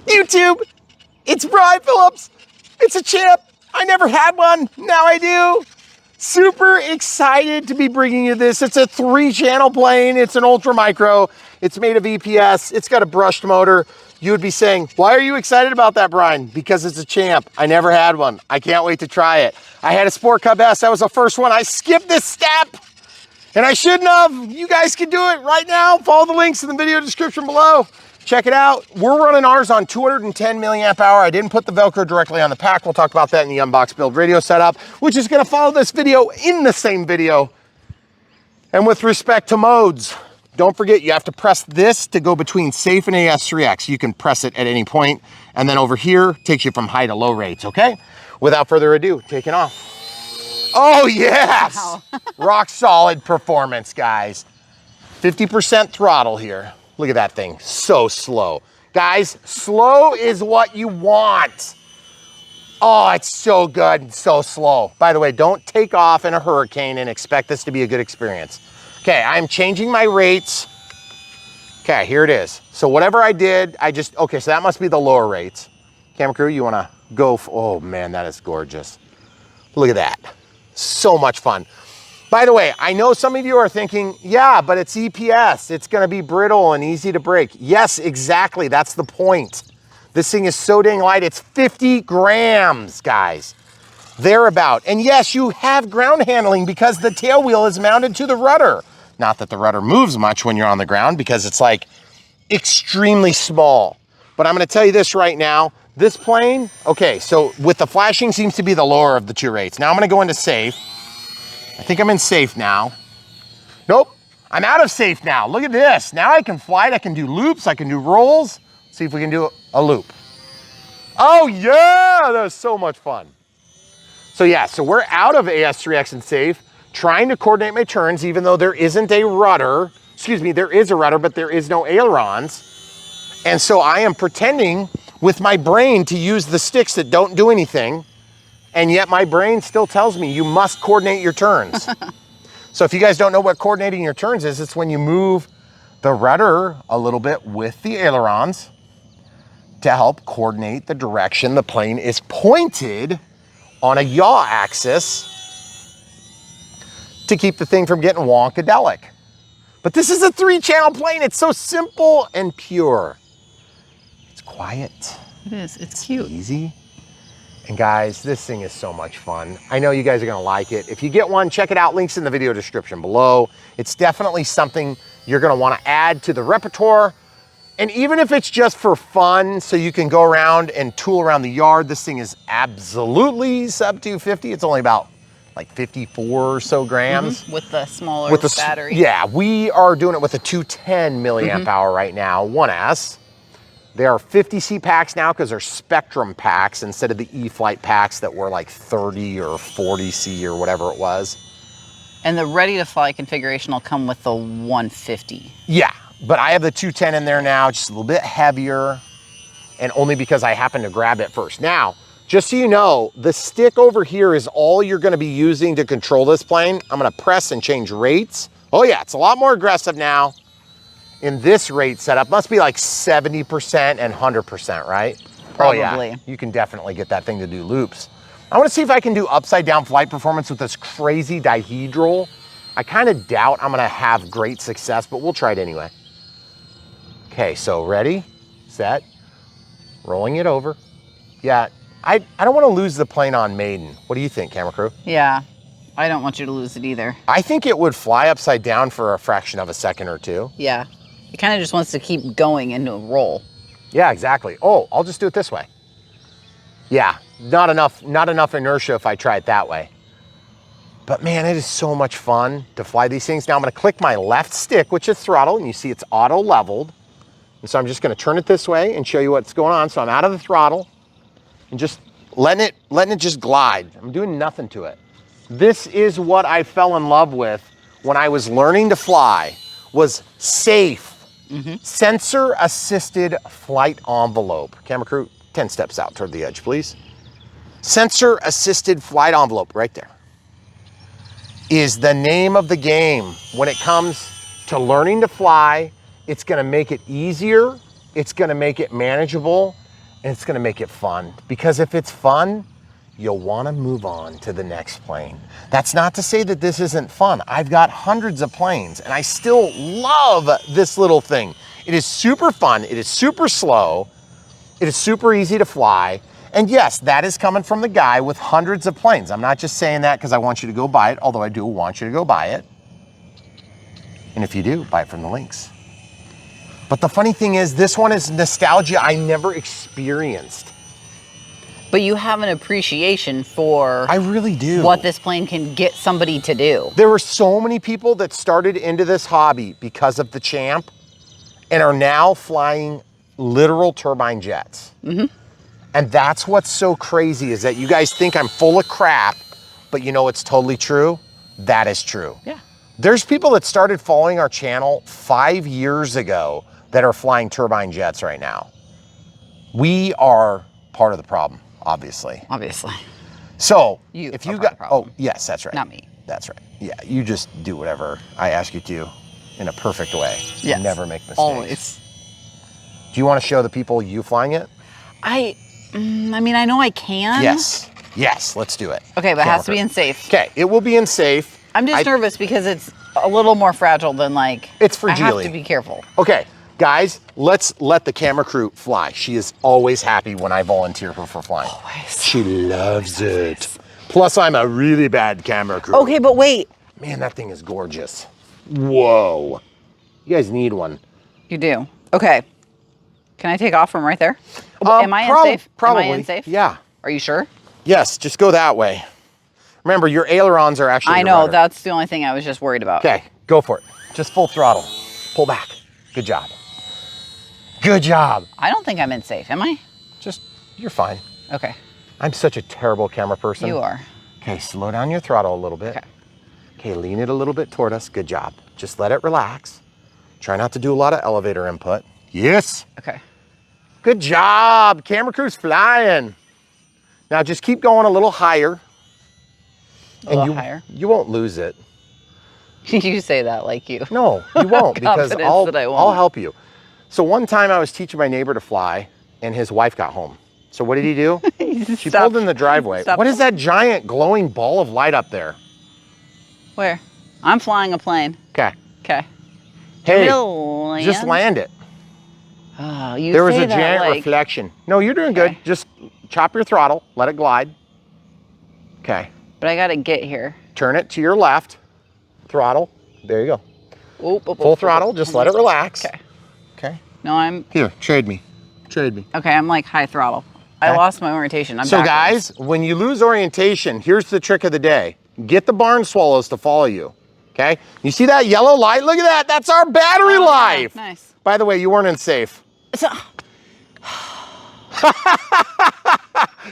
YouTube, it's Brian Phillips. It's a Champ. I never had one, now I do. Super excited to be bringing you this. It's a 3-channel plane. It's an ultra micro. It's made of EPS. It's got a brushed motor. You would be saying, why are you excited about that, Brian? Because it's a Champ. I never had one. I can't wait to try it. I had a Sport Cub S. That was the first one. I skipped this step, and I shouldn't have. You guys can do it right now. Follow the links in the video description below. Check it out. We're running ours on 210 milliamp hour. I didn't put the Velcro directly on the pack. We'll talk about that in the Unbox build radio setup, which is gonna follow this video in the same video. And with respect to modes, don't forget you have to press this to go between safe and AS3X. You can press it at any point, and then over here takes you from high to low rates, okay? Without further ado, taking off. Oh yes! Wow. Rock solid performance, guys. 50% throttle here. Look at that thing, so slow. Guys, slow is what you want. Oh, it's so good and so slow. By the way, don't take off in a hurricane and expect this to be a good experience. Okay, I'm changing my rates. Okay, here it is. So whatever I did, okay, so that must be the lower rates. Camera crew, you wanna go, oh man, that is gorgeous. Look at that, so much fun. By the way, I know some of you are thinking, yeah, but it's EPS. It's gonna be brittle and easy to break. Yes, exactly, that's the point. This thing is so dang light, it's 50 grams, guys. Thereabout. And yes, you have ground handling because the tail wheel is mounted to the rudder. Not that the rudder moves much when you're on the ground because it's like extremely small. But I'm gonna tell you this right now, this plane, okay, so with the flashing seems to be the lower of the 2 rates. Now I'm gonna go into safe. I think I'm in safe now. Nope, I'm out of safe now. Look at this. Now I can fly, I can do loops, I can do rolls. See if we can do a loop. Oh yeah, that was so much fun. So yeah, so we're out of AS3X and safe, trying to coordinate my turns even though there isn't a rudder. Excuse me, there is a rudder, but there is no ailerons. And so I am pretending with my brain to use the sticks that don't do anything. And yet my brain still tells me you must coordinate your turns. So if you guys don't know what coordinating your turns is, it's when you move the rudder a little bit with the ailerons to help coordinate the direction the plane is pointed on a yaw axis to keep the thing from getting wonkadelic. But this is a 3-channel plane. It's so simple and pure. It's quiet. It is, it's cute. Easy. And guys, this thing is so much fun. I know you guys are gonna like it. If you get one, check it out. Links in the video description below. It's definitely something you're gonna wanna add to the repertoire. And even if it's just for fun, so you can go around and tool around the yard, this thing is absolutely sub 250. It's only about like 54 or so grams. With the smaller battery. Yeah, we are doing it with a 210 milliamp hour right now, 1S. There are 50 seat packs now because they're Spectrum packs instead of the E-Flight packs that were like 30 or 40 C or whatever it was. And the ready to fly configuration will come with the 150. Yeah, but I have the 210 in there now, just a little bit heavier, and only because I happened to grab it first. Now, just so you know, the stick over here is all you're gonna be using to control this plane. I'm gonna press and change rates. Oh yeah, it's a lot more aggressive now. In this rate setup, must be like 70% and 100%, right? Probably. Oh yeah, you can definitely get that thing to do loops. I wanna see if I can do upside down flight performance with this crazy dihedral. I kind of doubt I'm gonna have great success, but we'll try it anyway. Okay, so ready, set, rolling it over. Yeah, I don't wanna lose the plane on Maiden. What do you think, camera crew? Yeah, I don't want you to lose it either. I think it would fly upside down for a fraction of a second or two. Yeah. It kind of just wants to keep going into a roll. Yeah, exactly. Oh, I'll just do it this way. Yeah, not enough inertia if I try it that way. But man, it is so much fun to fly these things. Now I'm gonna click my left stick, which is throttle, and you see it's auto leveled. And so I'm just gonna turn it this way and show you what's going on. So I'm out of the throttle and just letting it just glide. I'm doing nothing to it. This is what I fell in love with when I was learning to fly, was safe. Sensor assisted flight envelope. Camera crew, 10 steps out toward the edge, please. Sensor assisted flight envelope right there is the name of the game when it comes to learning to fly. It's gonna make it easier. It's gonna make it manageable. and it's gonna make it fun. Because if it's fun, you'll wanna move on to the next plane. That's not to say that this isn't fun. I've got hundreds of planes and I still love this little thing. It is super fun, it is super slow, it is super easy to fly. And yes, that is coming from the guy with hundreds of planes. I'm not just saying that because I want you to go buy it, although I do want you to go buy it. And if you do, buy it from the links. But the funny thing is, this one is nostalgia I never experienced. But you have an appreciation for I really do. what this plane can get somebody to do. There were so many people that started into this hobby because of the Champ and are now flying literal turbine jets. And that's what's so crazy is that you guys think I'm full of crap, but you know it's totally true? That is true. Yeah. There's people that started following our channel 5 years ago that are flying turbine jets right now. We are part of the problem, obviously. Obviously. So You if are you part of got, the problem. oh yes, that's right. Not me. That's right. Yeah, you just do whatever I ask you to in a perfect way. Yes. You never make mistakes. Always. Do you want to show the people you flying it? I mean, I know I can. Yes. Yes, let's do it. Okay, but it has to be in safe. Okay, it will be in safe. I'm just nervous because it's a little more fragile than like. It's for I Geely. have to be careful. Okay, guys, let's let the camera crew fly. She is always happy when I volunteer her for flying. Always. She loves it. Plus, I'm a really bad camera crew. Okay, but wait. Man, that thing is gorgeous. Whoa. You guys need one. You do. Okay. Can I take off from right there? Am I in safe? Probably. Am I in safe? Yeah. Are you sure? Yes, just go that way. Remember, your ailerons are actually I the know, rudder. that's the only thing I was just worried about. Okay, go for it. Just full throttle. Pull back. Good job. Good job. I don't think I'm in safe, am I? Just, you're fine. Okay. I'm such a terrible camera person. You are. Okay, slow down your throttle a little bit. Okay. Okay, lean it a little bit toward us. Good job. Just let it relax. Try not to do a lot of elevator input. Yes. Okay. Good job. Camera crew's flying. Now just keep going a little higher. A little higher? You won't lose it. You say that like you. No, you won't because Confidence that I won't. I'll help you. So one time I was teaching my neighbor to fly and his wife got home. So what did he do? She pulled in the driveway. Stop. What is that giant glowing ball of light up there? Where? I'm flying a plane. Okay. Okay. Hey, Land? just land it. Oh, you There was say a that giant like, reflection. No, you're doing Okay. good. Just chop your throttle, let it glide. Okay. But I gotta get here. Turn it to your left. Throttle. There you go. Oop, oop, Full oop, throttle, oop. just let it relax. Okay. Okay. No, I'm Here, trade me. Trade me. okay. I'm like high throttle. I Okay. lost my orientation. I'm So backwards. guys, when you lose orientation, here's the trick of the day. Get the barn swallows to follow you, okay? You see that yellow light? Look at that, that's our battery Oh, yeah. life. Nice. By the way, you weren't in safe. So,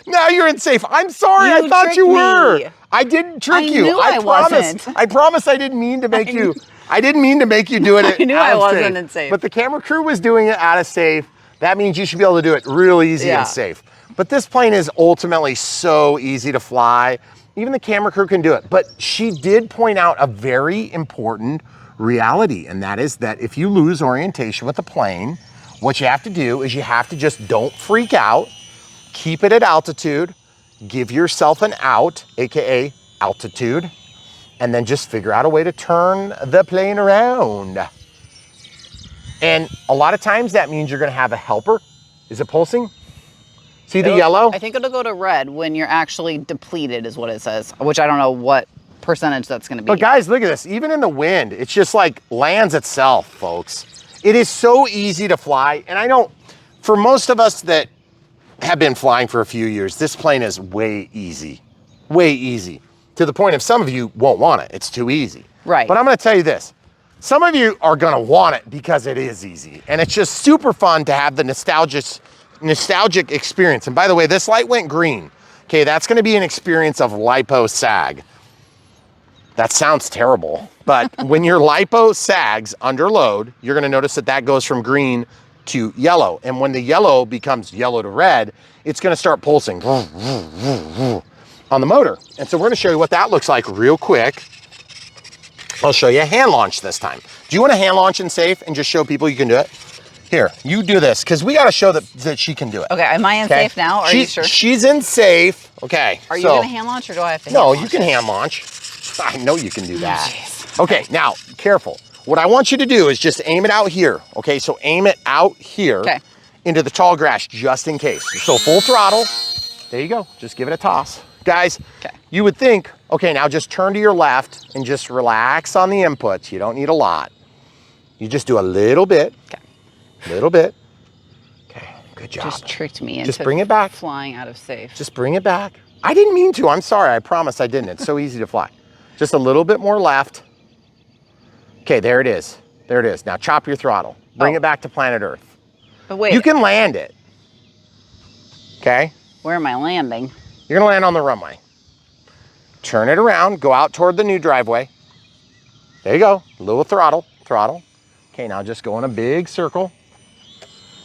Now you're in safe. I'm sorry, You I thought you tricked were. me. I didn't trick I you. knew I promise. wasn't. I promise I didn't mean to make you, I didn't mean to make you do it I knew out I of wasn't in safe. But the camera crew was doing it out of safe. That means you should be able to do it real easy Yeah. and safe. But this plane is ultimately so easy to fly. Even the camera crew can do it. But she did point out a very important reality, and that is that if you lose orientation with the plane, what you have to do is you have to just don't freak out, keep it at altitude, give yourself an out, AKA altitude, and then just figure out a way to turn the plane around. And a lot of times that means you're gonna have a helper. Is it pulsing? See the yellow? I think it'll go to red when you're actually depleted, is what it says. Which I don't know what percentage that's going to be. But guys, look at this. Even in the wind, it's just like lands itself, folks. It is so easy to fly. And I know for most of us that have been flying for a few years, this plane is way easy. Way easy. To the point of some of you won't want it. It's too easy. Right. But I'm going to tell you this. Some of you are going to want it because it is easy. And it's just super fun to have the nostalgic experience. And by the way, this light went green. Okay, that's going to be an experience of lipo sag. That sounds terrible, but when your lipo sags under load, you're going to notice that that goes from green to yellow. And when the yellow becomes yellow to red, it's going to start pulsing on the motor. And so we're going to show you what that looks like real quick. I'll show you a hand launch this time. Do you want a hand launch in safe and just show people you can do it? Here, you do this, because we got to show that she can do it. Okay, am I in safe now? Are you sure? She's in safe. Okay. Are you going to hand launch or do I have to hand No, launch? you can hand launch. I know you can do that. Geez. Okay, now, careful. What I want you to do is just aim it out here. Okay, so aim it out here into the tall grass, just in case. So full throttle. There you go. Just give it a toss. Guys, you would think, okay, now just turn to your left and just relax on the inputs. You don't need a lot. You just do a little bit. Little bit. Okay, good job. Just tricked me into just bring it back. Flying out of safe. Just bring it back. I didn't mean to. I'm sorry. I promise I didn't. It's so easy to fly. Just a little bit more left. Okay, there it is. There it is. Now chop your throttle. Bring it back to planet Earth. But wait. You can land it. Okay? Where am I landing? You're gonna land on the runway. Turn it around, go out toward the new driveway. There you go, little throttle. Okay, now just go in a big circle.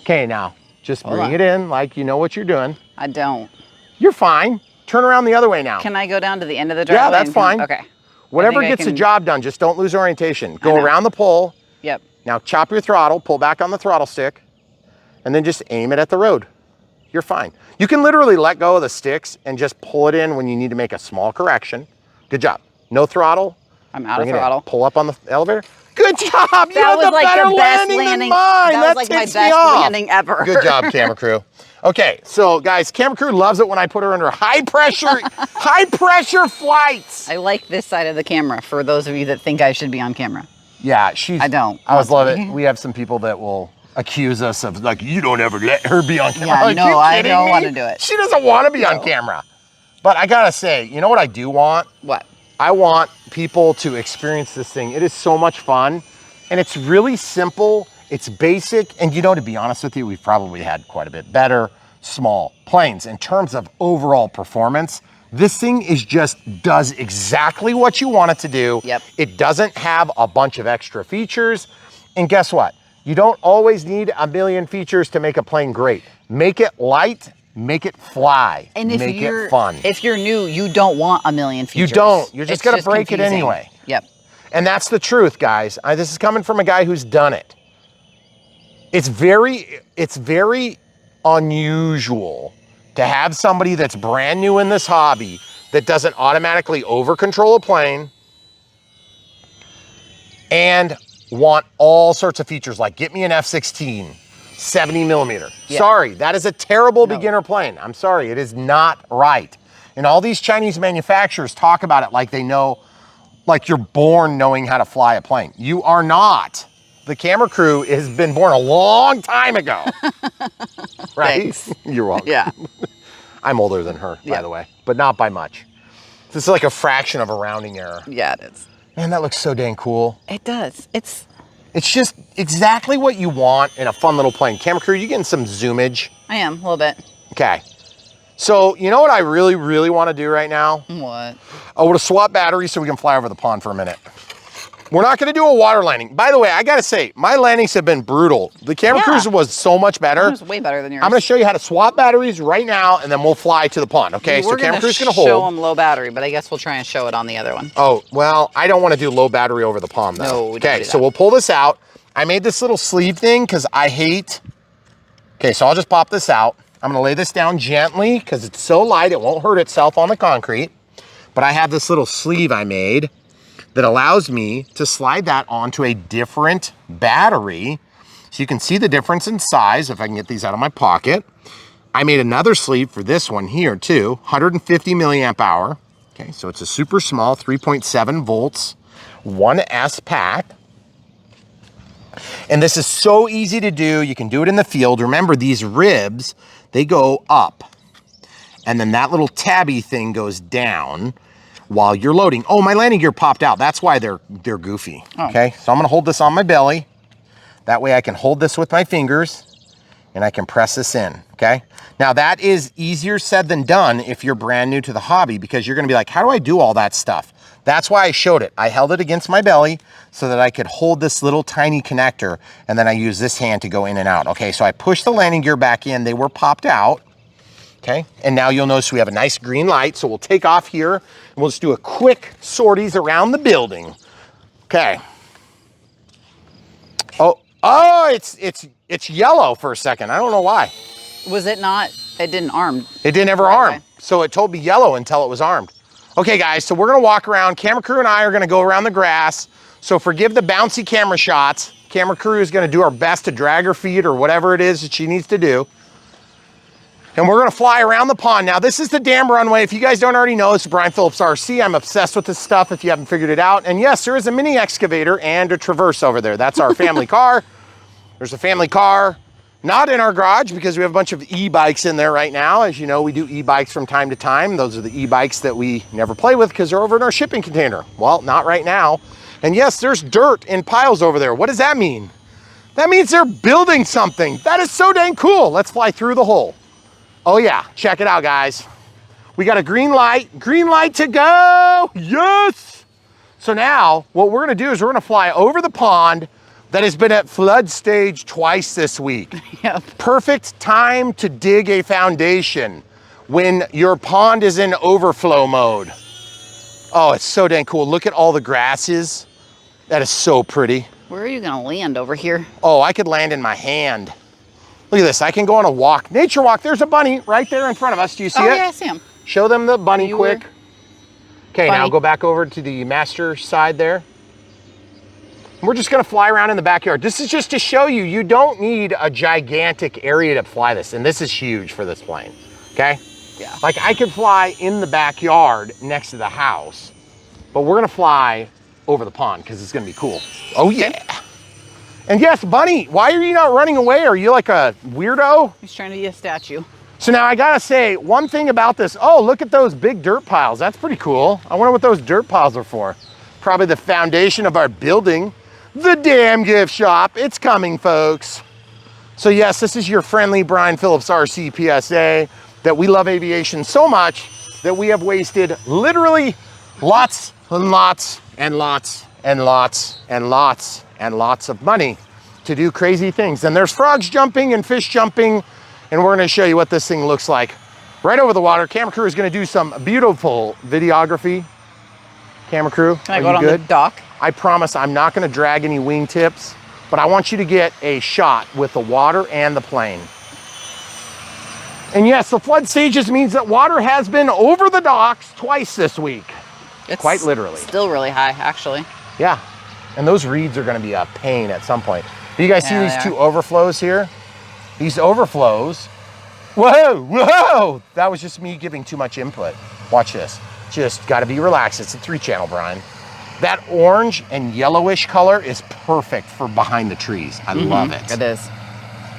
Okay, now just bring it in like you know what you're doing. I don't. You're fine. Turn around the other way now. Can I go down to the end of the driveway? Yeah, that's fine. Okay. Whatever gets the job done, just don't lose orientation. Go around the pole. Yep. Now chop your throttle, pull back on the throttle stick, and then just aim it at the road. You're fine. You can literally let go of the sticks and just pull it in when you need to make a small correction. Good job. No throttle. I'm out of throttle. Pull up on the elevator. Good job. That was like the best landing. That was like my best landing ever. Good job, camera crew. Okay, so guys, camera crew loves it when I put her under high pressure flights. I like this side of the camera for those of you that think I should be on camera. Yeah, I don't. I always love it. We have some people that will accuse us of like, you don't ever let her be on camera. Yeah, no, I don't want to do it. She doesn't want to be on camera. But I gotta say, you know what I do want? What? I want people to experience this thing. It is so much fun, and it's really simple. It's basic, and you know, to be honest with you, we've probably had quite a bit better small planes. In terms of overall performance, this thing does exactly what you want it to do. Yep. It doesn't have a bunch of extra features, and guess what? You don't always need a million features to make a plane great. Make it light, make it fly, and make it fun. If you're new, you don't want a million features. You don't. You're just gonna break it anyway. Yep. And that's the truth, guys. This is coming from a guy who's done it. It's very unusual to have somebody that's brand new in this hobby that doesn't automatically over control a plane and want all sorts of features like get me an F-16, 70 millimeter. Yeah. Sorry, that is a terrible beginner plane. I'm sorry, it is not right. And all these Chinese manufacturers talk about it like they know, like you're born knowing how to fly a plane. You are not. The camera crew has been born a long time ago. Right? Thanks. You're welcome. Yeah. I'm older than her, by the way, but not by much. This is like a fraction of a rounding error. Yeah, it is. Man, that looks so dang cool. It does. It's just exactly what you want in a fun little plane. Camera crew, you getting some zoomage? I am, a little bit. Okay. So, you know what I really, really want to do right now? What? I want to swap batteries so we can fly over the pond for a minute. We're not going to do a water landing. By the way, I got to say, my landings have been brutal. The camera cruiser was so much better. It was way better than yours. I'm going to show you how to swap batteries right now, and then we'll fly to the pond, okay? So camera crew's going to hold. Show them low battery, but I guess we'll try and show it on the other one. Oh, well, I don't want to do low battery over the pond, though. No, we don't do that. So we'll pull this out. I made this little sleeve thing because I hate... Okay, so I'll just pop this out. I'm going to lay this down gently because it's so light, it won't hurt itself on the concrete. But I have this little sleeve I made that allows me to slide that onto a different battery. So you can see the difference in size if I can get these out of my pocket. I made another sleeve for this one here too, 150 milliamp hour. Okay, so it's a super small 3.7 volts, 1S pack. And this is so easy to do. You can do it in the field. Remember, these ribs, they go up. And then that little tabby thing goes down while you're loading. Oh, my landing gear popped out. That's why they're goofy. Okay, so I'm gonna hold this on my belly. That way I can hold this with my fingers and I can press this in, okay? Now that is easier said than done if you're brand new to the hobby, because you're gonna be like, how do I do all that stuff? That's why I showed it. I held it against my belly so that I could hold this little tiny connector, and then I use this hand to go in and out. Okay, so I pushed the landing gear back in. They were popped out. Okay, and now you'll notice we have a nice green light, so we'll take off here and we'll just do a quick sorties around the building. Okay. Oh, Oh, it's yellow for a second. I don't know why. Was it not? It didn't arm. It didn't ever arm. So it told me yellow until it was armed. Okay, guys, so we're gonna walk around. Camera crew and I are gonna go around the grass. So forgive the bouncy camera shots. Camera crew is gonna do our best to drag her feet or whatever it is that she needs to do. And we're gonna fly around the pond. Now, this is the dam runway. If you guys don't already know, it's Brian Phillips RC. I'm obsessed with this stuff if you haven't figured it out. And yes, there is a mini excavator and a Traverse over there. That's our family car. There's a family car, not in our garage because we have a bunch of e-bikes in there right now. As you know, we do e-bikes from time to time. Those are the e-bikes that we never play with because they're over in our shipping container. Well, not right now. And yes, there's dirt in piles over there. What does that mean? That means they're building something. That is so dang cool. Let's fly through the hole. Oh yeah, check it out, guys. We got a green light to go. Yes. So now what we're gonna do is we're gonna fly over the pond that has been at flood stage twice this week. Yep. Perfect time to dig a foundation when your pond is in overflow mode. Oh, it's so dang cool. Look at all the grasses. That is so pretty. Where are you gonna land over here? Oh, I could land in my hand. Look at this, I can go on a walk, nature walk. There's a bunny right there in front of us. Do you see it? Oh yeah, I see him. Show them the bunny quick. Okay, Bunny. now go back over to the master side there. We're just gonna fly around in the backyard. This is just to show you, you don't need a gigantic area to fly this, and this is huge for this plane, okay? Yeah. Like I could fly in the backyard next to the house, but we're gonna fly over the pond because it's gonna be cool. Oh yeah. Okay. And yes, bunny, why are you not running away? Are you like a weirdo? He's trying to be a statue. So now I gotta say, one thing about this, oh, look at those big dirt piles. That's pretty cool. I wonder what those dirt piles are for. Probably the foundation of our building. The damn gift shop, it's coming, folks. So yes, this is your friendly Brian Phillips RC PSA that we love aviation so much that we have wasted literally lots and lots and lots and lots and lots and lots of money to do crazy things. And there's frogs jumping and fish jumping, and we're gonna show you what this thing looks like right over the water. Camera crew is gonna do some beautiful videography. Camera crew, Can I go on the dock? I promise I'm not gonna drag any wingtips, but I want you to get a shot with the water and the plane. And yes, the flood stages means that water has been over the docks twice this week. It's quite literally. Still really high, actually. Yeah, and those reeds are gonna be a pain at some point. Do you guys see these two overflows here? These overflows, whoa, whoa! That was just me giving too much input. Watch this, just gotta be relaxed. It's a 3-channel, Brian. That orange and yellowish color is perfect for behind the trees. I love it. It is.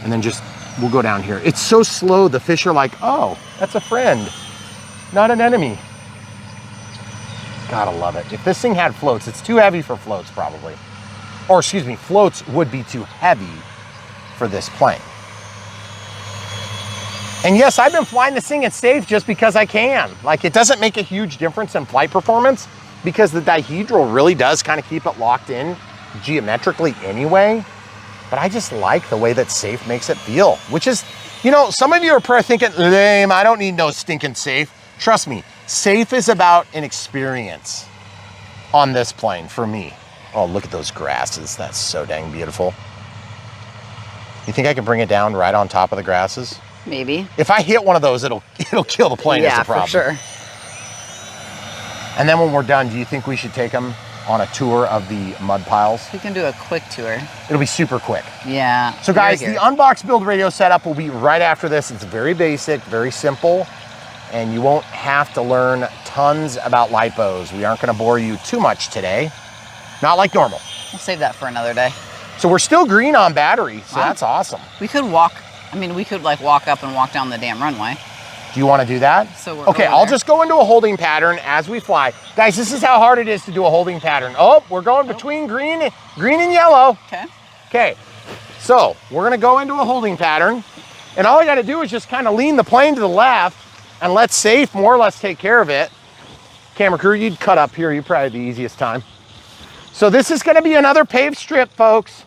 And then just, we'll go down here. It's so slow, the fish are like, oh, that's a friend, not an enemy. Gotta love it. If this thing had floats, it's too heavy for floats probably. Or excuse me, floats would be too heavy for this plane. And yes, I've been flying this thing in safe just because I can. Like it doesn't make a huge difference in flight performance because the dihedral really does kind of keep it locked in geometrically anyway. But I just like the way that safe makes it feel, which is, you know, some of you are probably thinking, lame, I don't need no stinking safe. Trust me, safe is about an experience on this plane for me. Oh, look at those grasses. That's so dang beautiful. You think I can bring it down right on top of the grasses? Maybe. If I hit one of those, it'll kill the plane. Yeah, is the problem. for sure. And then when we're done, do you think we should take them on a tour of the mud piles? We can do a quick tour. It'll be super quick. Yeah. So guys, the Unbox build radio setup will be right after this. It's very basic, very simple, and you won't have to learn tons about lipos. We aren't gonna bore you too much today. Not like normal. We'll save that for another day. So we're still green on battery, so that's awesome. We could walk, I mean, we could like walk up and walk down the damn runway. Do you want to do that? So we're okay, I'll just go into a holding pattern as we fly. Guys, this is how hard it is to do a holding pattern. Oh, we're going between green and yellow. Okay. Okay, so we're gonna go into a holding pattern, and all I gotta do is just kind of lean the plane to the left and let safe more or less take care of it. Camera crew, you'd cut up here, you'd probably have the easiest time. So this is gonna be another paved strip, folks.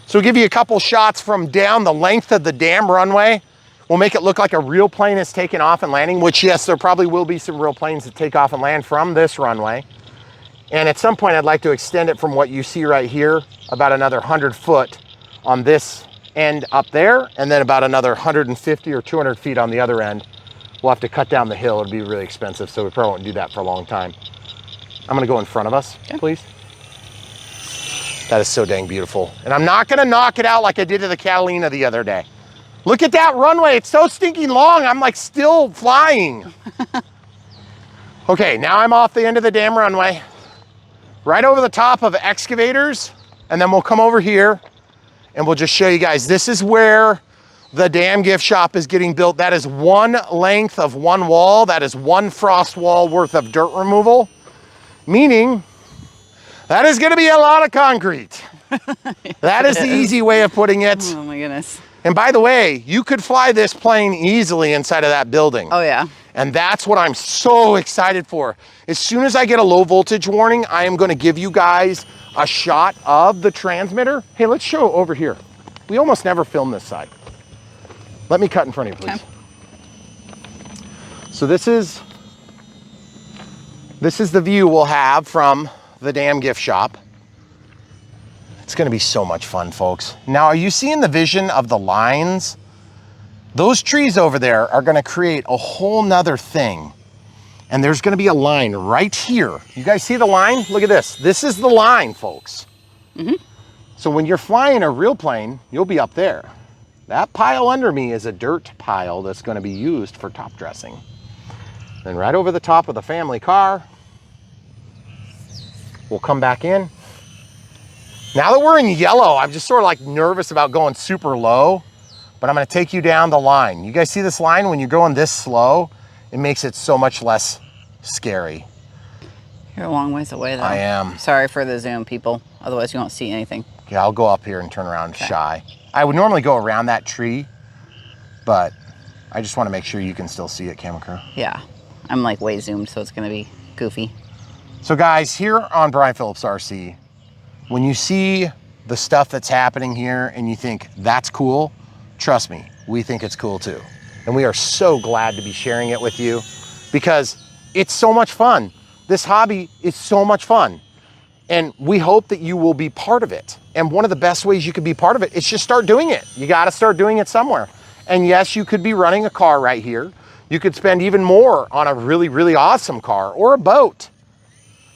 So we'll give you a couple shots from down the length of the damn runway. We'll make it look like a real plane is taking off and landing, which yes, there probably will be some real planes that take off and land from this runway. And at some point, I'd like to extend it from what you see right here, about another 100 foot on this end up there, and then about another 150 or 200 feet on the other end. We'll have to cut down the hill. It'd be really expensive, so we probably won't do that for a long time. I'm gonna go in front of us, please. That is so dang beautiful. And I'm not gonna knock it out like I did to the Catalina the other day. Look at that runway, it's so stinking long, I'm like still flying. Okay, now I'm off the end of the damn runway, right over the top of excavators, and then we'll come over here and we'll just show you guys, this is where the damn gift shop is getting built. That is one length of one wall, that is one frost wall worth of dirt removal, meaning that is gonna be a lot of concrete. That is the easy way of putting it. Oh my goodness. And by the way, you could fly this plane easily inside of that building. Oh yeah. And that's what I'm so excited for. As soon as I get a low voltage warning, I am gonna give you guys a shot of the transmitter. Hey, let's show over here. We almost never film this side. Let me cut in front of you, please. Okay. So this is the view we'll have from the damn gift shop. It's gonna be so much fun, folks. Now, are you seeing the vision of the lines? Those trees over there are gonna create a whole nother thing. And there's gonna be a line right here. You guys see the line? Look at this. This is the line, folks. So when you're flying a real plane, you'll be up there. That pile under me is a dirt pile that's gonna be used for top dressing. Then right over the top of the family car, we'll come back in. Now that we're in yellow, I'm just sort of like nervous about going super low, but I'm gonna take you down the line. You guys see this line? When you're going this slow, it makes it so much less scary. You're a long ways away though. I am. Sorry for the zoom, people. Otherwise you won't see anything. Yeah, I'll go up here and turn around shy. I would normally go around that tree, but I just wanna make sure you can still see it, camera crew. Yeah, I'm like way zoomed, so it's gonna be goofy. So guys, here on Brian Phillips RC, when you see the stuff that's happening here and you think that's cool, trust me, we think it's cool too. And we are so glad to be sharing it with you because it's so much fun. This hobby is so much fun. And we hope that you will be part of it. And one of the best ways you could be part of it is just start doing it. You gotta start doing it somewhere. And yes, you could be running a car right here. You could spend even more on a really, really awesome car or a boat.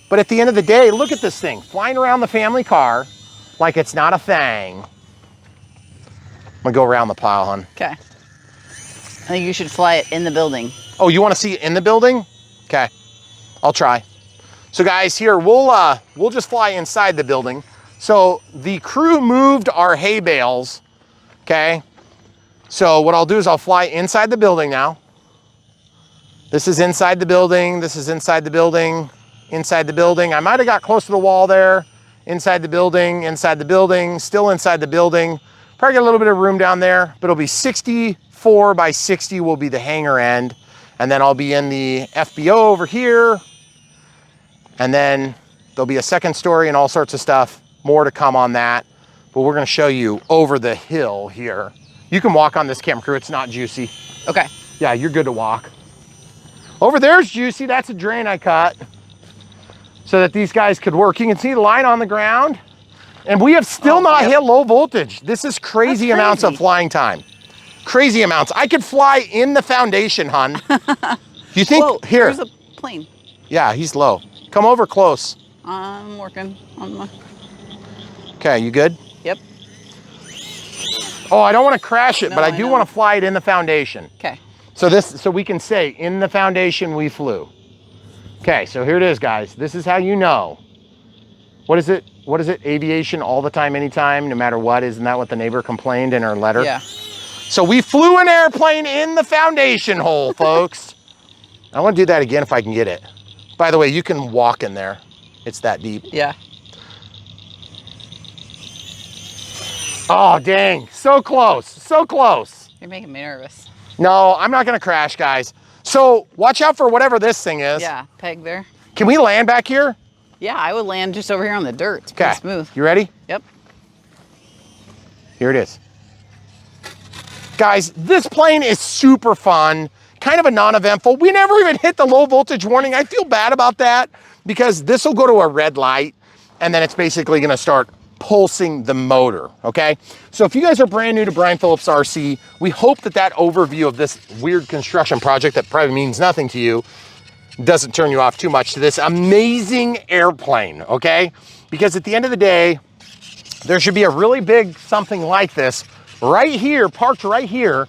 But at the end of the day, look at this thing, flying around the family car like it's not a thing. I'm gonna go around the pile, hon. Okay. I think you should fly it in the building. Oh, you wanna see it in the building? Okay, I'll try. So guys, here, we'll just fly inside the building. So the crew moved our hay bales, okay? So what I'll do is I'll fly inside the building now. This is inside the building, this is inside the building. Inside the building. I might have got close to the wall there. Inside the building, still inside the building. Probably got a little bit of room down there, but it'll be 64 by 60 will be the hangar end. And then I'll be in the FBO over here. And then there'll be a second story and all sorts of stuff. More to come on that. But we're gonna show you over the hill here. You can walk on this camera crew, it's not juicy. Okay. Yeah, you're good to walk. Over there's juicy, that's a drain I cut, so that these guys could work. You can see the line on the ground, and we have still not hit low voltage. This is crazy amounts of flying time. Crazy amounts. I could fly in the foundation, hon. You think, whoa, here. There's a plane. Yeah, he's low. Come over close. I'm working on my... Okay, you good? Yep. Oh, I don't want to crash it, No, but I do want to fly it in the foundation. Okay. So we can say, in the foundation we flew. Okay, so here it is, guys. This is how you know. What is it? What is it? Aviation all the time, anytime, no matter what. Isn't that what the neighbor complained in her letter? Yeah. So we flew an airplane in the foundation hole, folks. I want to do that again if I can get it. By the way, you can walk in there. It's that deep. Yeah. Oh, dang. So close. So close. You're making me nervous. No, I'm not going to crash, guys. So watch out for whatever this thing is. Yeah, peg there. Can we land back here? Yeah, I would land just over here on the dirt. It's Okay. pretty smooth. You ready? Yep. Here it is. Guys, this plane is super fun, kind of a non-eventful. We never even hit the low voltage warning. I feel bad about that because this will go to a red light and then it's basically gonna start pulsing the motor, okay? So if you guys are brand new to Brian Phillips RC, we hope that that overview of this weird construction project that probably means nothing to you doesn't turn you off too much to this amazing airplane, okay? Because at the end of the day, there should be a really big something like this right here, parked right here,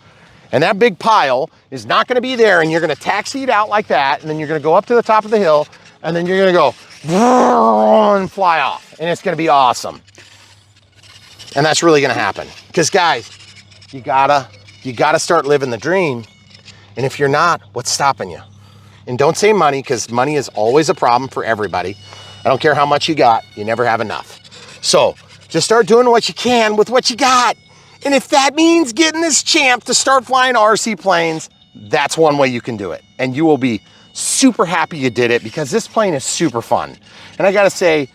and that big pile is not gonna be there, and you're gonna taxi it out like that, and then you're gonna go up to the top of the hill, and then you're gonna go and fly off, and it's gonna be awesome. And that's really gonna happen. Because guys, you gotta start living the dream. And if you're not, what's stopping you? And don't say money, because money is always a problem for everybody. I don't care how much you got, you never have enough. So just start doing what you can with what you got. And if that means getting this Champ to start flying RC planes, that's one way you can do it. And you will be super happy you did it, because this plane is super fun. And I gotta say,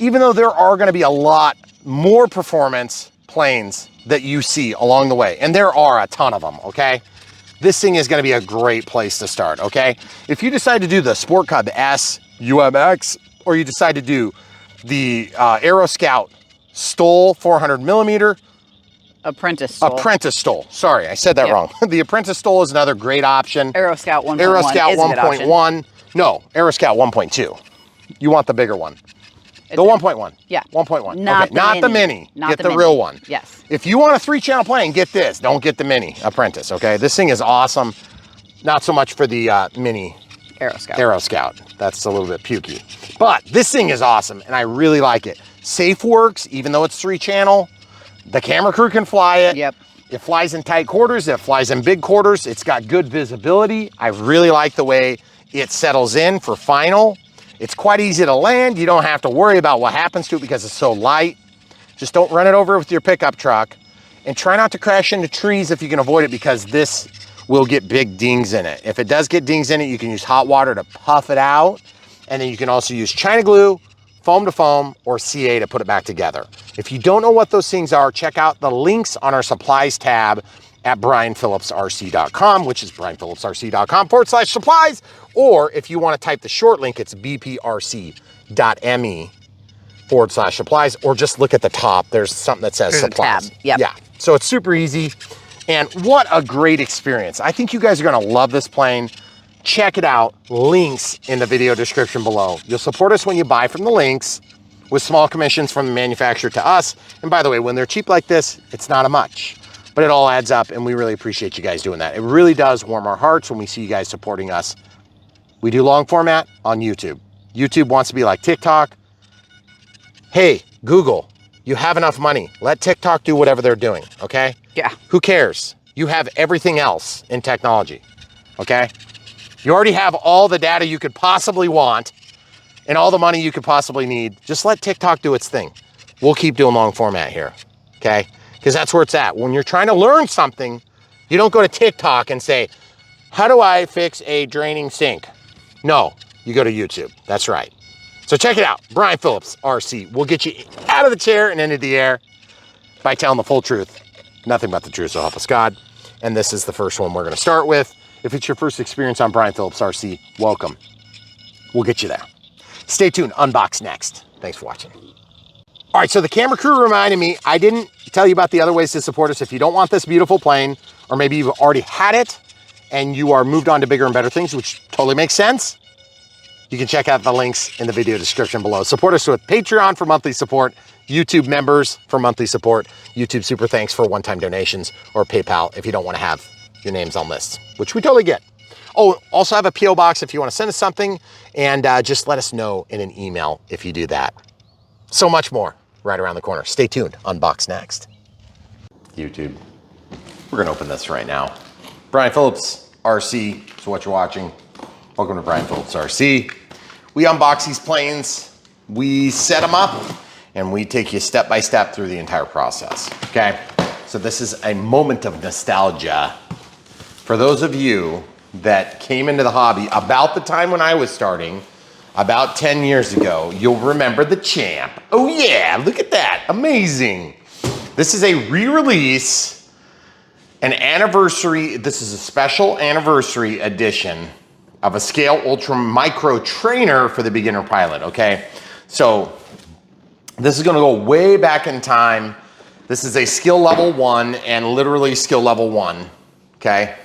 even though there are gonna be a lot more performance planes that you see along the way, and there are a ton of them, okay? This thing is gonna be a great place to start, okay? If you decide to do the Sport Cub S UMX, or you decide to do the Aero Scout Stoll 400 millimeter, Apprentice Stoll. Sorry, I said that wrong. The Apprentice Stoll is another great option. Aero Scout 1.1 Aero Scout is a good option. 1.1. No, Aero Scout 1.2. You want the bigger one. The 1.1. Yeah. 1.1. Not the mini. Get the real one. Yes. If you want a 3-channel plane, get this. Don't get the mini Apprentice, okay? This thing is awesome. Not so much for the mini Aero Scout. That's a little bit pukey. But this thing is awesome, and I really like it. Safe works, even though it's 3-channel. The camera crew can fly it. Yep. It flies in tight quarters. It flies in big quarters. It's got good visibility. I really like the way it settles in for final. It's quite easy to land. You don't have to worry about what happens to it because it's so light. Just don't run it over with your pickup truck, and try not to crash into trees if you can avoid it, because this will get big dings in it. If it does get dings in it, you can use hot water to puff it out, and then you can also use China glue, foam to foam, or CA to put it back together. If you don't know what those things are, check out the links on our supplies tab at brianphillipsrc.com, which is brianphillipsrc.com/supplies. Or if you want to type the short link, it's bprc.me/supplies, or just look at the top. There's something that says supplies. Tab. Yep. Yeah, so it's super easy. And what a great experience. I think you guys are gonna love this plane. Check it out, links in the video description below. You'll support us when you buy from the links, with small commissions from the manufacturer to us. And by the way, when they're cheap like this, it's not a much, but it all adds up, and we really appreciate you guys doing that. It really does warm our hearts when we see you guys supporting us. We do long format on YouTube. YouTube wants to be like TikTok. Hey, Google, you have enough money. Let TikTok do whatever they're doing, okay? Yeah. Who cares? You have everything else in technology, okay? You already have all the data you could possibly want and all the money you could possibly need. Just let TikTok do its thing. We'll keep doing long format here, okay? Because that's where it's at. When you're trying to learn something, you don't go to TikTok and say, how do I fix a draining sink? No, you go to YouTube. That's right. So check it out, Brian Phillips RC. We'll get you out of the chair and into the air by telling the full truth. Nothing but the truth, so help us God. And this is the first one we're gonna start with. If it's your first experience on Brian Phillips RC, welcome. We'll get you there. Stay tuned, Unbox next. Thanks for watching. All right, so the camera crew reminded me, I didn't tell you about the other ways to support us. If you don't want this beautiful plane, or maybe you've already had it and you are moved on to bigger and better things, which totally makes sense, you can check out the links in the video description below. Support us with Patreon for monthly support, YouTube members for monthly support, YouTube super thanks for one-time donations, or PayPal if you don't want to have your names on lists, which we totally get. Oh, also have a P.O. box if you want to send us something, and just let us know in an email if you do that. So much more right around the corner. Stay tuned. Unbox next. YouTube. We're going to open this right now. Brian Phillips RC. So what you're watching. Welcome to Brian Phillips RC. We unbox these planes. We set them up, and we take you step by step through the entire process. Okay? So this is a moment of nostalgia for those of you that came into the hobby about the time when I was starting, about 10 years ago. You'll remember the Champ. Oh yeah, look at that, amazing. This is a re-release, an anniversary, this is a special anniversary edition of a Scale Ultra Micro Trainer for the beginner pilot, okay? So This is gonna go way back in time. This is a skill level 1 and literally skill level 1, okay?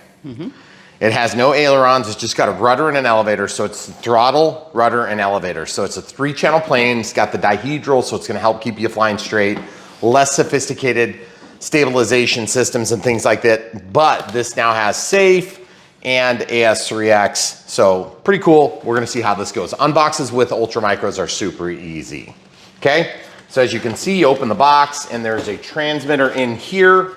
It has no ailerons, it's just got a rudder and an elevator. So it's throttle, rudder, and elevator. So it's a 3-channel plane. It's got the dihedral, so it's gonna help keep you flying straight. Less sophisticated stabilization systems and things like that. But this now has safe and AS3X. So pretty cool. We're gonna see how this goes. Unboxes with Ultra Micros are super easy, okay? So as you can see, you open the box and there's a transmitter in here,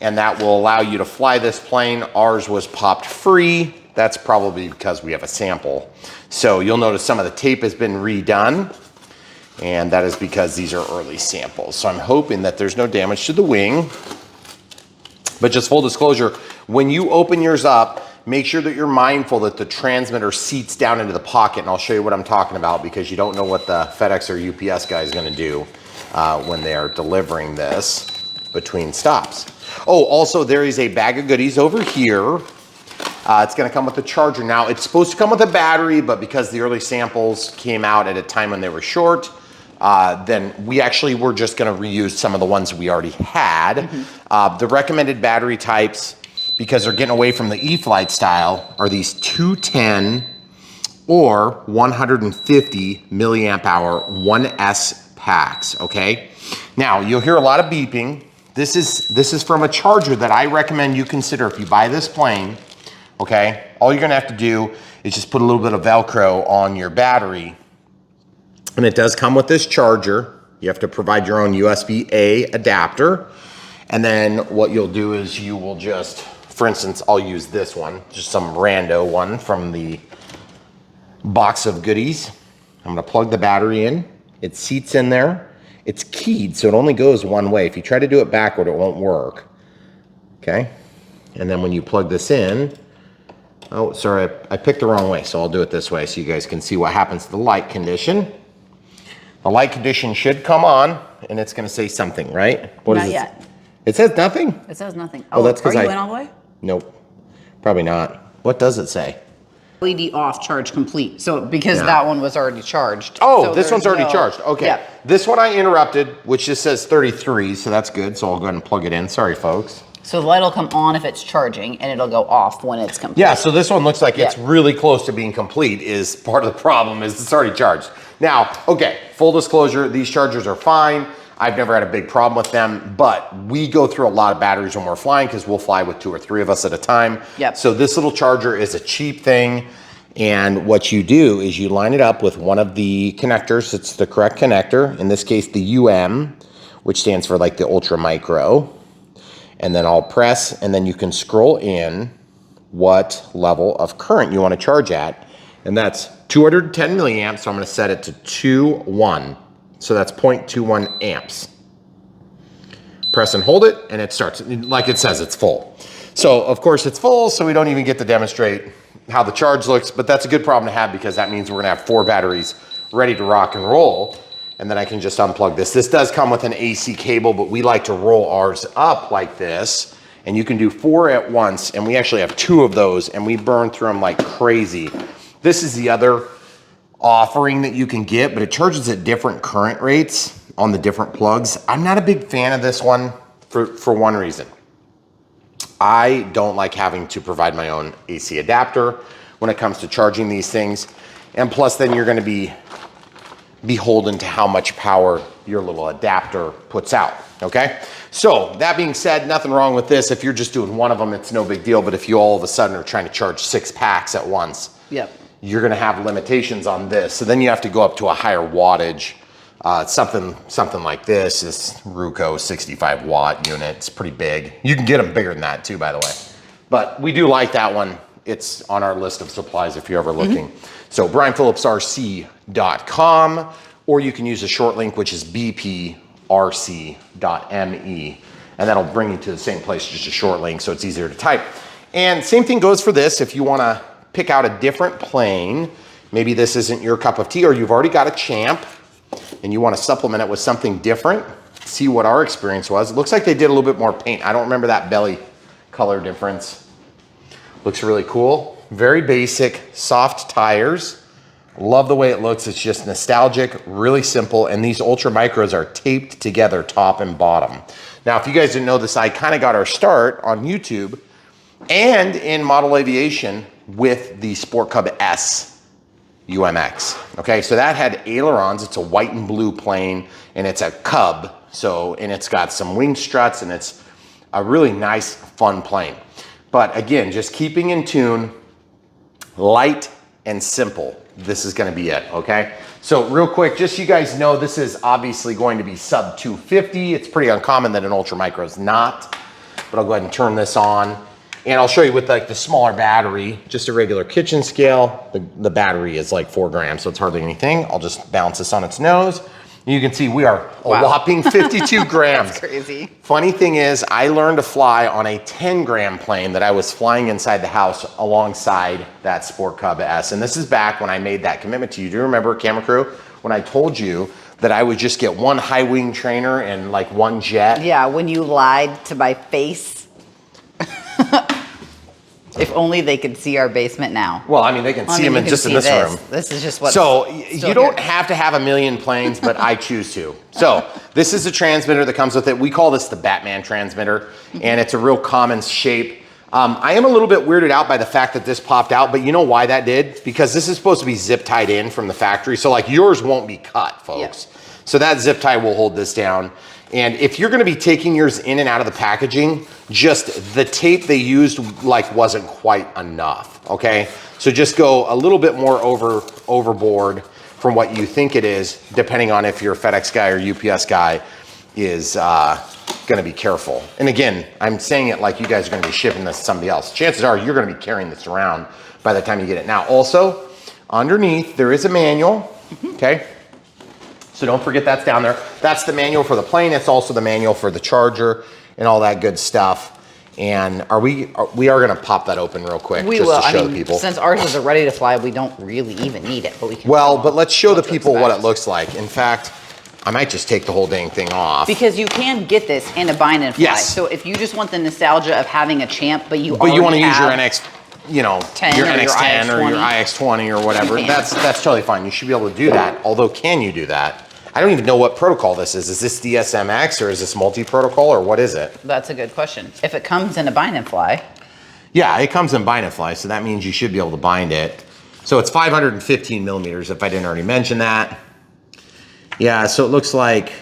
and that will allow you to fly this plane. Ours was popped free. That's probably because we have a sample. So you'll notice some of the tape has been redone, and that is because these are early samples. So I'm hoping that there's no damage to the wing. But just full disclosure, when you open yours up, make sure that you're mindful that the transmitter seats down into the pocket, and I'll show you what I'm talking about, because you don't know what the FedEx or UPS guy is gonna do when they are delivering this between stops. Oh, also there is a bag of goodies over here. It's gonna come with a charger. Now, it's supposed to come with a battery, but because the early samples came out at a time when they were short, then we actually were just gonna reuse some of the ones we already had. The recommended battery types, because they're getting away from the E-Flight style, are these 210 or 150 milliamp hour 1S packs, okay? Now, you'll hear a lot of beeping. This is from a charger that I recommend you consider if you buy this plane, okay? All you're gonna have to do is just put a little bit of Velcro on your battery, and it does come with this charger. You have to provide your own USB-A adapter, and then what you'll do is you will just, for instance, I'll use this one, just some rando one from the box of goodies. I'm gonna plug the battery in. It seats in there. It's keyed, so it only goes one way. If you try to do it backward, it won't work, okay? And then when you plug this in, oh, sorry, I picked the wrong way, so I'll do it this way so you guys can see what happens to the light condition. The light condition should come on, and it's gonna say something, right? What Not is it? yet. It says nothing? It says nothing. Oh, that's because are you in all the way? Nope, probably not. What does it say? LED off, charge complete. So because Yeah. that one was already charged. Oh, so this one's there's already charged. Okay. Yeah. This one I interrupted, which just says 33, so that's good. So I'll go ahead and plug it in. Sorry, folks. So the light will come on if it's charging, and it'll go off when it's complete. Yeah, so this one looks like it's Yeah. really close to being complete. Is part of the problem is it's already charged. Now, okay, full disclosure, these chargers are fine. I've never had a big problem with them, but we go through a lot of batteries when we're flying because we'll fly with 2 or 3 of us at a time. Yep. So this little charger is a cheap thing. And what you do is you line it up with one of the connectors. It's the correct connector. In this case, the UM, which stands for like the Ultra Micro. And then I'll press, and then you can scroll in what level of current you want to charge at. And that's 210 milliamps. So I'm going to set it to 2.1. So that's 0.21 amps. Press and hold it, and it starts. Like it says, it's full. So of course it's full, so we don't even get to demonstrate how the charge looks, but that's a good problem to have because that means we're gonna have 4 batteries ready to rock and roll, and then I can just unplug this. This does come with an AC cable, but we like to roll ours up like this, and you can do 4 at once, and we actually have 2 of those, and we burn through them like crazy. This is the other offering that you can get, but it charges at different current rates on the different plugs. I'm not a big fan of this one for one reason. I don't like having to provide my own AC adapter when it comes to charging these things. And plus then you're gonna be beholden to how much power your little adapter puts out, okay? So that being said, nothing wrong with this. If you're just doing one of them, it's no big deal. But if you all of a sudden are trying to charge 6 packs at once, Yep. you're gonna have limitations on this. So then you have to go up to a higher wattage. Something like this Ruco 65 watt unit. It's pretty big. You can get them bigger than that too, by the way. But we do like that one. It's on our list of supplies if you're ever looking. So BrianPhillipsRC.com, or you can use a short link, which is bprc.me, and that'll bring you to the same place, just a short link, so it's easier to type. And same thing goes for this. If you wanna pick out a different plane, maybe this isn't your cup of tea, or you've already got a Champ, and you want to supplement it with something different, see what our experience was. It looks like they did a little bit more paint. I don't remember that belly color difference. Looks really cool. Very basic, soft tires. Love the way it looks. It's just nostalgic, really simple, and these Ultra Micros are taped together top and bottom. Now, if you guys didn't know this, I kind of got our start on YouTube and in model aviation with the Sport Cub S UMX. Okay, so that had ailerons. It's a white and blue plane, and it's a Cub. And it's got some wing struts, and it's a really nice, fun plane. But again, just keeping in tune, light and simple. This is gonna be it, okay? So real quick, just so you guys know, this is obviously going to be sub 250. It's pretty uncommon that an Ultra Micro is not, but I'll go ahead and turn this on. And I'll show you with like the smaller battery, just a regular kitchen scale. The battery is like 4 grams, so it's hardly anything. I'll just bounce this on its nose. You can see we are a whopping 52 grams. That's crazy. Funny thing is, I learned to fly on a 10-gram plane that I was flying inside the house alongside that Sport Cub S. And this is back when I made that commitment to you. Do you remember, camera crew, when I told you that I would just get one high wing trainer and like one jet? Yeah, when you lied to my face. If only they could see our basement now. Well, I mean, they can see them just in this room. This is just what. So you don't have to have a million planes, but I choose to. So this is a transmitter that comes with it. We call this the Batman transmitter, and it's a real common shape. I am a little bit weirded out by the fact that this popped out, but you know why that did? Because this is supposed to be zip tied in from the factory. So like yours won't be cut, folks. Yeah. So that zip tie will hold this down. And if you're gonna be taking yours in and out of the packaging, just the tape they used like wasn't quite enough, okay? So just go a little bit more overboard from what you think it is, depending on if you're a FedEx guy or UPS guy is gonna be careful. And again, I'm saying it like you guys are gonna be shipping this to somebody else. Chances are you're gonna be carrying this around by the time you get it. Now also, underneath there is a manual, okay? So don't forget that's down there. That's the manual for the plane. It's also the manual for the charger and all that good stuff. And we are gonna pop that open real quick just to show the people. Since ours is ready to fly, we don't really even need it, but we can. Well, but let's show the people what it looks like. In fact, I might just take the whole dang thing off. Because you can get this in a bind and fly. Yes. So if you just want the nostalgia of having a Champ, but you want to use your NX, you know, 10 your or your NX10 or your IX20. IX20 or whatever, that's totally fine. You should be able to do that. Although, can you do that? I don't even know what protocol this is. Is this DSMX or is this multi-protocol or what is it? That's a good question. If it comes in a bind and fly. Yeah, it comes in bind and fly, so that means you should be able to bind it. So it's 515 millimeters, if I didn't already mention that. Yeah, so it looks like,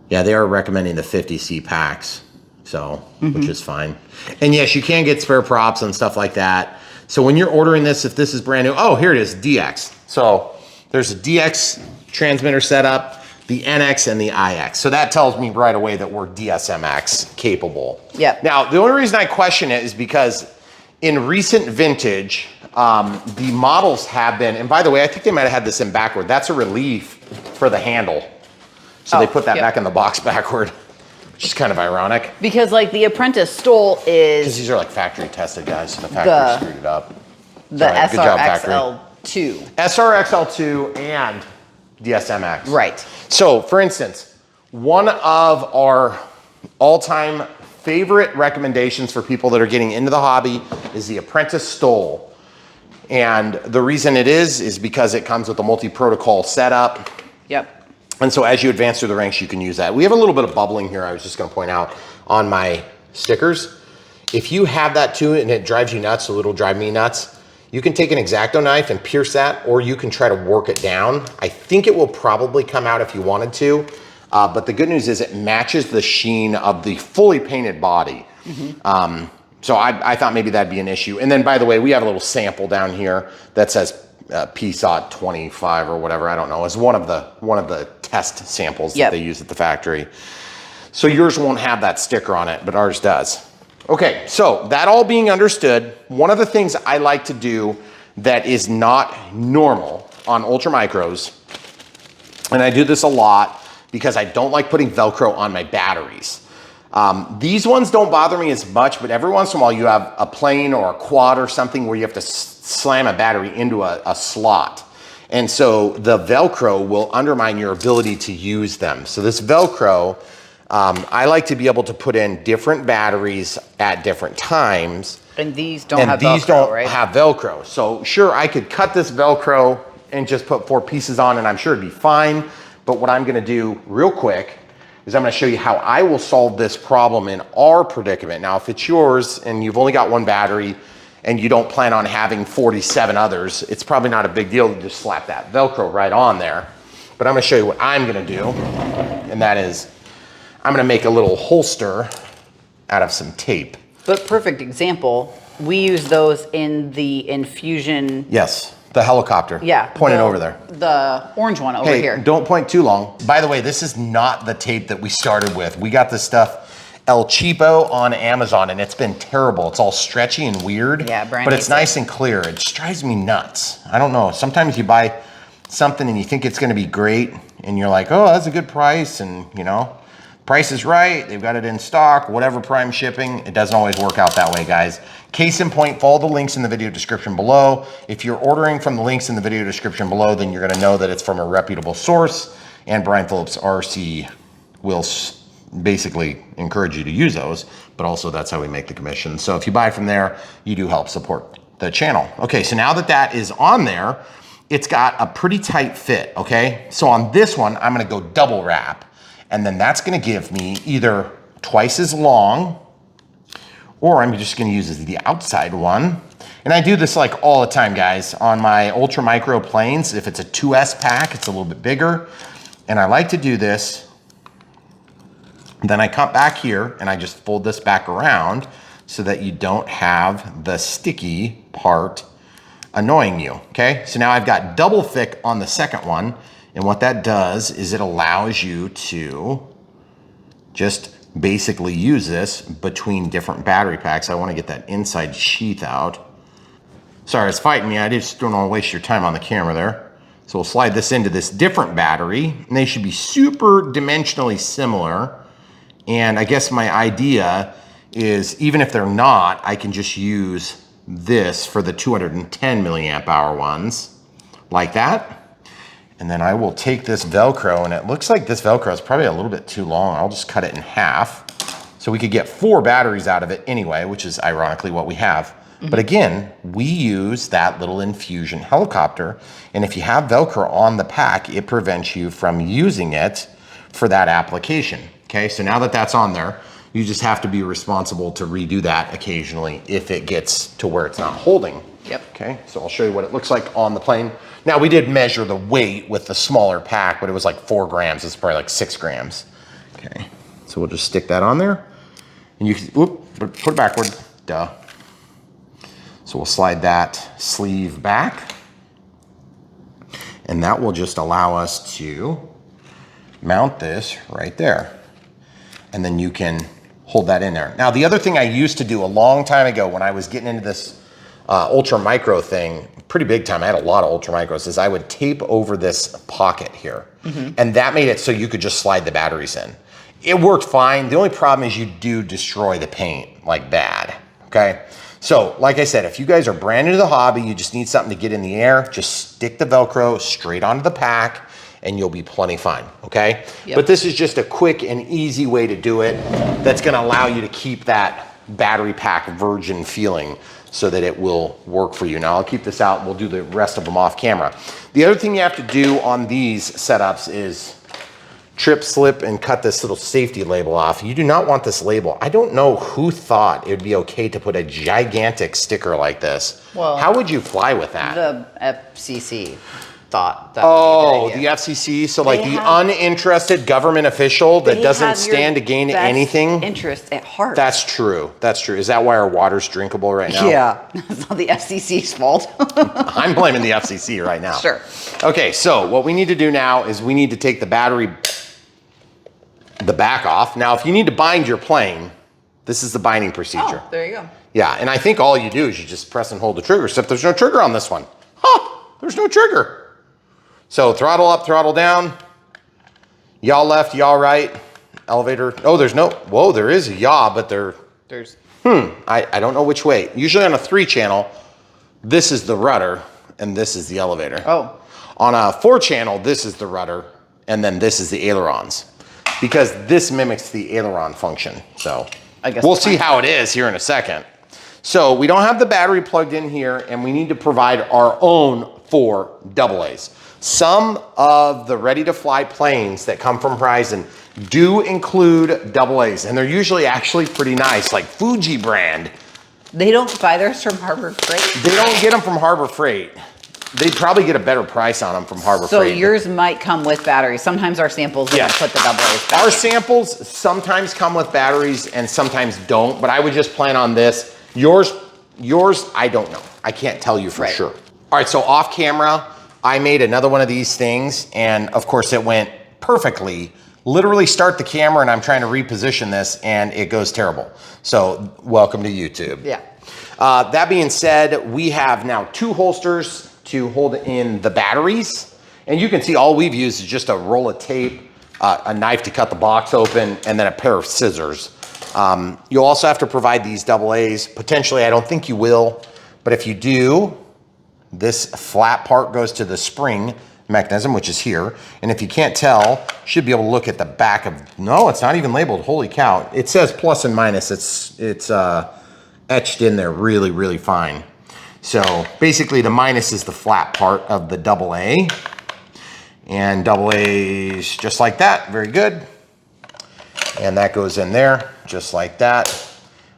yeah, they are recommending the 50C packs, so, which is fine. And yes, you can get spare props and stuff like that. So when you're ordering this, if this is brand new, oh, here it is, DX. So there's a DX transmitter setup, the NX and the IX. So that tells me right away that we're DSMX capable. Yep. Now, the only reason I question it is because in recent vintage, the models have been, and by the way, I think they might have had this in backward. That's a relief for the handle. So they put that back in the box backward, which is kind of ironic. Because like the Apprentice Stole is. Because these are like factory tested guys, so the factory screwed it up. The SRXL2. SRXL2 and DSMX. Right. So for instance, one of our all-time favorite recommendations for people that are getting into the hobby is the Apprentice Stole. And the reason it is because it comes with a multi-protocol setup. Yep. And so as you advance through the ranks, you can use that. We have a little bit of bubbling here, I was just gonna point out, on my stickers. If you have that too and it drives you nuts, so it'll drive me nuts, you can take an X-Acto knife and pierce that, or you can try to work it down. I think it will probably come out if you wanted to, but the good news is it matches the sheen of the fully painted body. So I thought maybe that'd be an issue. And then, by the way, we have a little sample down here that says PSOT 25 or whatever. I don't know. It's one of the test samples that they use at the factory. So yours won't have that sticker on it, but ours does. Okay, so that all being understood, one of the things I like to do that is not normal on Ultra Micros, and I do this a lot because I don't like putting Velcro on my batteries. These ones don't bother me as much, but every once in a while you have a plane or a quad or something where you have to slam a battery into a slot. And so the Velcro will undermine your ability to use them. So this Velcro, I like to be able to put in different batteries at different times And these don't and have these Velcro, don't right? have Velcro. So sure, I could cut this Velcro and just put 4 pieces on and I'm sure it'd be fine. But what I'm gonna do real quick is I'm gonna show you how I will solve this problem in our predicament. Now, if it's yours and you've only got 1 battery and you don't plan on having 47 others, it's probably not a big deal to just slap that Velcro right on there. But I'm gonna show you what I'm gonna do, and that is I'm gonna make a little holster out of some tape. But perfect example, we use those in the infusion. Yes, the helicopter. Yeah. Point it over there. The orange one over here. Don't point too long. By the way, this is not the tape that we started with. We got this stuff El Cheapo on Amazon and it's been terrible. It's all stretchy and weird. Yeah, Brian but it's hates nice and clear. It just drives me nuts. I don't know. Sometimes you buy something and you think it's gonna be great and you're like, oh, that's a good price, and you know, price is right, they've got it in stock, whatever, prime shipping. It doesn't always work out that way, guys. Case in point, follow the links in the video description below. If you're ordering from the links in the video description below, then you're gonna know that it's from a reputable source, and Brian Phillips RC will basically encourage you to use those, but also that's how we make the commission. So if you buy from there, you do help support the channel. Okay, so now that that is on there, it's got a pretty tight fit, okay? So on this one, I'm gonna go double wrap. And then that's gonna give me either twice as long, or I'm just gonna use the outside one. And I do this like all the time, guys. On my ultra micro planes, if it's a 2S pack, it's a little bit bigger. And I like to do this. Then I cut back here and I just fold this back around so that you don't have the sticky part annoying you, okay? So now I've got double thick on the second one. And what that does is it allows you to just basically use this between different battery packs. I want to get that inside sheath out. Sorry, it's fighting me. I just don't want to waste your time on the camera there. So we'll slide this into this different battery, and they should be super dimensionally similar. And I guess my idea is, even if they're not, I can just use this for the 210 milliamp hour ones, like that. And then I will take this Velcro, and it looks like this Velcro is probably a little bit too long. I'll just cut it in half. So we could get 4 batteries out of it anyway, which is ironically what we have. But again, we use that little infusion helicopter. And if you have Velcro on the pack, it prevents you from using it for that application. Okay, so now that that's on there, you just have to be responsible to redo that occasionally if it gets to where it's not holding. Yep. Okay, so I'll show you what it looks like on the plane. Now we did measure the weight with the smaller pack, but it was like 4 grams. It's probably like 6 grams. Okay, so we'll just stick that on there. And you can, put it backward, duh. So we'll slide that sleeve back. And that will just allow us to mount this right there. And then you can hold that in there. Now the other thing I used to do a long time ago when I was getting into this ultra micro thing, pretty big time, I had a lot of ultra micros, is I would tape over this pocket here. And that made it so you could just slide the batteries in. It worked fine. The only problem is you do destroy the paint like bad, okay? So like I said, if you guys are brand new to the hobby, you just need something to get in the air, just stick the Velcro straight onto the pack and you'll be plenty fine, okay? Yep. But this is just a quick and easy way to do it that's gonna allow you to keep that battery pack virgin feeling so that it will work for you. Now I'll keep this out, we'll do the rest of them off camera. The other thing you have to do on these setups is trip, slip, and cut this little safety label off. You do not want this label. I don't know who thought it would be okay to put a gigantic sticker like this. Well, how would you fly with that? The FCC thought that Oh, would be a the good idea. FCC, so like They the have- uninterested government official that They doesn't have your stand to gain best anything. interest at heart. That's true. That's true. Is that why our water's drinkable right now? Yeah, it's not the FCC's fault. I'm blaming the FCC right now. Sure. Okay, so what we need to do now is we need to take the battery, the back off. Now, if you need to bind your plane, this is the binding procedure. Oh, there you go. Yeah, and I think all you do is you just press and hold the trigger, except there's no trigger on this one. Huh, there's no trigger. So throttle up, throttle down, yaw left, yaw right, elevator. Oh, there's no, whoa, there is a yaw, but There's I don't know which way. Usually on a 3-channel, this is the rudder and this is the elevator. Oh. On a 4-channel, this is the rudder and then this is the ailerons, because this mimics the aileron function. So I guess we'll it's see fine. how it is here in a second. So we don't have the battery plugged in here, and we need to provide our own 4 AA's. Some of the ready-to-fly planes that come from Horizon do include AA's, and they're usually actually pretty nice, like Fuji brand. They don't buy theirs from Harbor Freight? They don't get them from Harbor Freight. They'd probably get a better price on them from Harbor Freight. So yours might come with batteries. Sometimes our samples don't put the AA's back. Our samples sometimes come with batteries and sometimes don't, but I would just plan on this. Yours, I don't know. I can't tell you for sure. All right, so off camera, I made another one of these things, and of course it went perfectly. Literally start the camera and I'm trying to reposition this and it goes terrible. So welcome to YouTube. Yeah. That being said, we have now 2 holsters to hold in the batteries. And you can see all we've used is just a roll of tape, a knife to cut the box open, and then a pair of scissors. You'll also have to provide these AA's. Potentially, I don't think you will, but if you do, this flat part goes to the spring mechanism, which is here. And if you can't tell, you should be able to look at the back of, no, it's not even labeled, holy cow. It says plus and minus, it's etched in there really, really fine. So basically the minus is the flat part of the AA. And AA's just like that, very good. And that goes in there, just like that.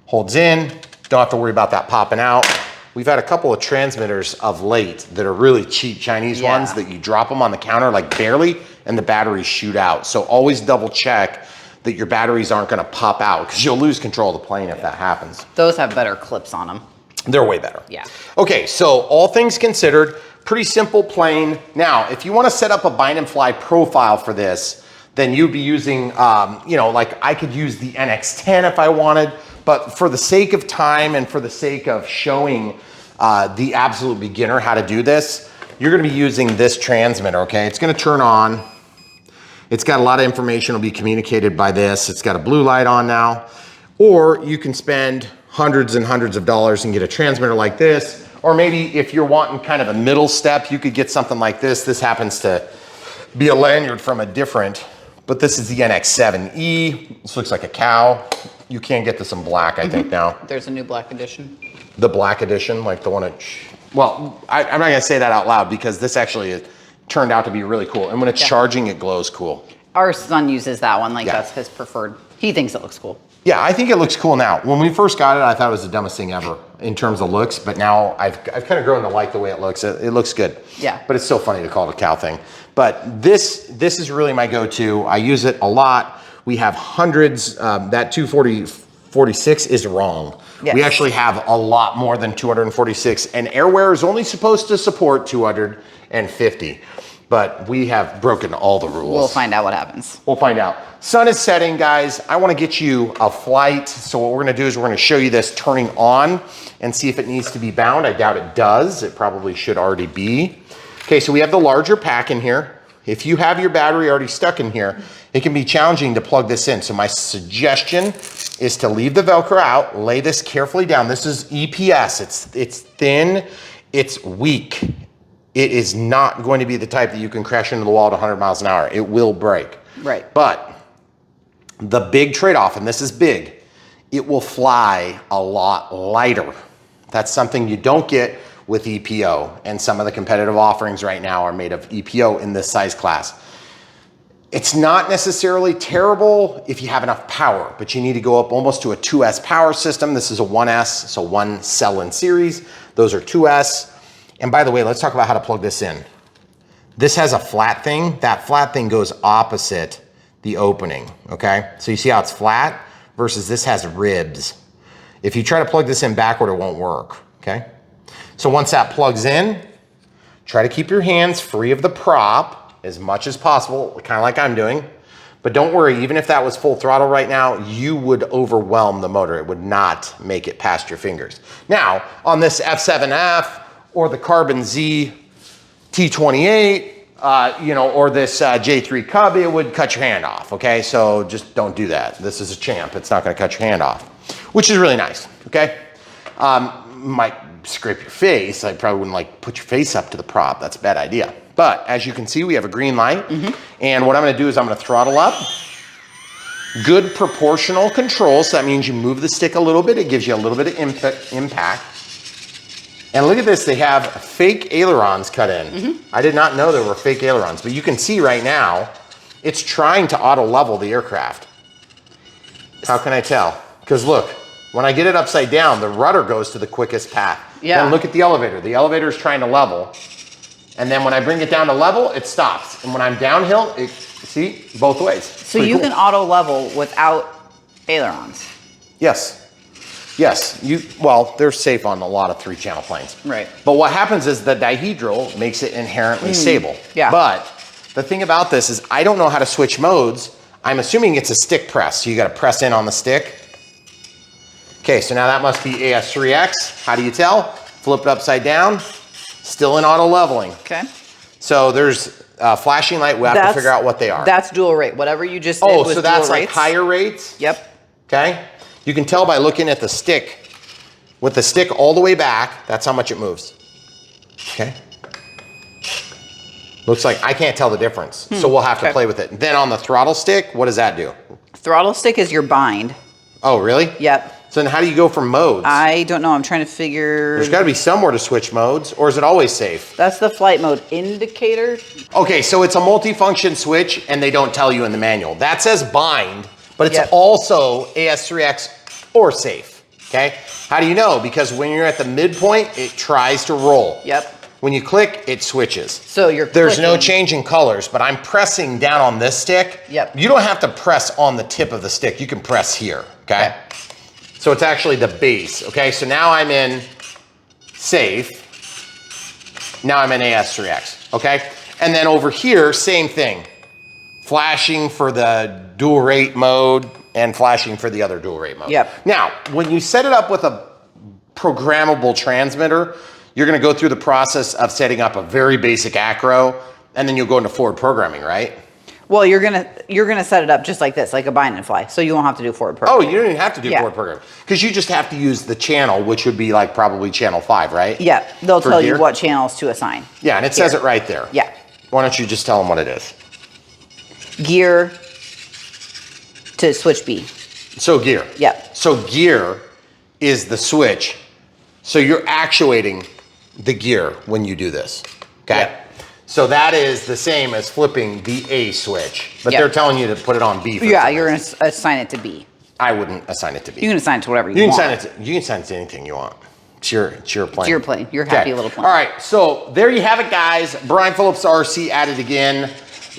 Holds in, don't have to worry about that popping out. We've had a couple of transmitters of late that are really cheap Chinese ones that you drop them on the counter like barely and the batteries shoot out. So always double check that your batteries aren't gonna pop out because you'll lose control of the plane if that happens. Those have better clips on them. They're way better. Yeah. Okay, so all things considered, pretty simple plane. Now, if you wanna set up a Maiden Flight profile for this, then you'd be using, you know, like I could use the NX10 if I wanted, but for the sake of time and for the sake of showing the absolute beginner how to do this, you're gonna be using this transmitter, okay? It's gonna turn on. It's got a lot of information will be communicated by this. It's got a blue light on now. Or you can spend hundreds and hundreds of dollars and get a transmitter like this. Or maybe if you're wanting kind of a middle step, you could get something like this. This happens to be a lanyard from a different, but this is the NX7E. This looks like a cow. You can get this in black, I think now. There's a new black edition. The black edition, like the one at, well, I'm not gonna say that out loud because this actually turned out to be really cool. And when it's charging, it glows cool. Our son uses that one, like that's his preferred. He thinks it looks cool. Yeah, I think it looks cool now. When we first got it, I thought it was the dumbest thing ever in terms of looks, but now I've kind of grown to like the way it looks. It looks good. Yeah. But it's so funny to call it a cow thing. But this is really my go-to. I use it a lot. We have hundreds. That 246 is wrong. Yes. We actually have a lot more than 246, and Airware is only supposed to support 250. But we have broken all the rules. We'll find out what happens. We'll find out. Sun is setting, guys. I want to get you a flight. So what we're going to do is we're going to show you this turning on and see if it needs to be bound. I doubt it does. It probably should already be. Okay, so we have the larger pack in here. If you have your battery already stuck in here, it can be challenging to plug this in. So my suggestion is to leave the Velcro out, lay this carefully down. This is EPS. It's thin, it's weak. It is not going to be the type that you can crash into the wall at 100 miles an hour. It will break. Right. But the big trade-off, and this is big, it will fly a lot lighter. That's something you don't get with EPO, and some of the competitive offerings right now are made of EPO in this size class. It's not necessarily terrible if you have enough power, but you need to go up almost to a 2S power system. This is a 1S, so one cell in series. Those are 2S. And by the way, let's talk about how to plug this in. This has a flat thing. That flat thing goes opposite the opening, okay? So you see how it's flat versus this has ribs. If you try to plug this in backward, it won't work, okay? So once that plugs in, try to keep your hands free of the prop as much as possible, kind of like I'm doing. But don't worry, even if that was full throttle right now, you would overwhelm the motor. It would not make it past your fingers. Now, on this F7F, or the Carbon Z T28, you know, or this J3 Cub, it would cut your hand off, okay? So just don't do that. This is a Champ. It's not gonna cut your hand off, which is really nice, okay? Might scrape your face. I probably wouldn't like put your face up to the prop. That's a bad idea. But as you can see, we have a green light. And what I'm gonna do is I'm gonna throttle up. Good proportional control, so that means you move the stick a little bit, it gives you a little bit of impact. And look at this, they have fake ailerons cut in. I did not know there were fake ailerons, but you can see right now, it's trying to auto level the aircraft. How can I tell? Because look, when I get it upside down, the rudder goes to the quickest path. Yeah. And look at the elevator. The elevator is trying to level. And then when I bring it down to level, it stops. And when I'm downhill, it, see, both ways. So you can auto level without ailerons. Yes. Yes, well, they're safe on a lot of 3-channel planes. Right. But what happens is the dihedral makes it inherently stable. Yeah. But the thing about this is I don't know how to switch modes. I'm assuming it's a stick press. So you got to press in on the stick. Okay, so now that must be AS3X. How do you tell? Flip it upside down. Still in auto leveling. Okay. So there's flashing light. We have to figure out what they are. That's dual rate. Whatever you just did was so that's dual like rates. higher rates? Yep. Okay. You can tell by looking at the stick. With the stick all the way back, that's how much it moves. Okay. Looks like I can't tell the difference. So we'll have to play with it. Then on the throttle stick, what does that do? Throttle stick is your bind. Oh, really? Yep. So then how do you go from modes? I don't know. I'm trying to figure. There's got to be somewhere to switch modes, or is it always safe? That's the flight mode indicator. Okay, so it's a multi-function switch, and they don't tell you in the manual. That says bind, but it's Yep. also AS3X or safe, okay? How do you know? Because when you're at the midpoint, it tries to roll. Yep. When you click, it switches. So you're There's no clicking. change in colors, but I'm pressing down on this stick. Yep. You don't have to press on the tip of the stick. You can press here, okay? So it's actually the base, okay? So now I'm in safe. Now I'm in AS3X, okay? And then over here, same thing. Flashing for the dual rate mode and flashing for the other dual rate mode. Yep. Now, when you set it up with a programmable transmitter, you're gonna go through the process of setting up a very basic acro, and then you'll go into forward programming, right? Well, you're gonna set it up just like this, like a bind and fly, so you won't have to do forward Oh, programming. you don't even have to do forward programming. Because you just have to use the channel, which would be like probably channel 5, right? Yeah, they'll For tell gear? you what channels to assign. Yeah, and it says it right there. Yeah. Why don't you just tell them what it is? Gear to switch B. So gear. Yep. So gear is the switch. So you're actuating the gear when you do this, okay? Yep. So that is the same as flipping the A switch, but Yep. they're telling you to put it on B. For Yeah, some you're reason. gonna assign it to B. I wouldn't assign it to B. You can assign it to whatever you, You can want. assign it to, you can assign it to anything you want. It's your plane. It's your plane. Your Okay. happy little plane. All right, so there you have it, guys. Brian Phillips RC at it again,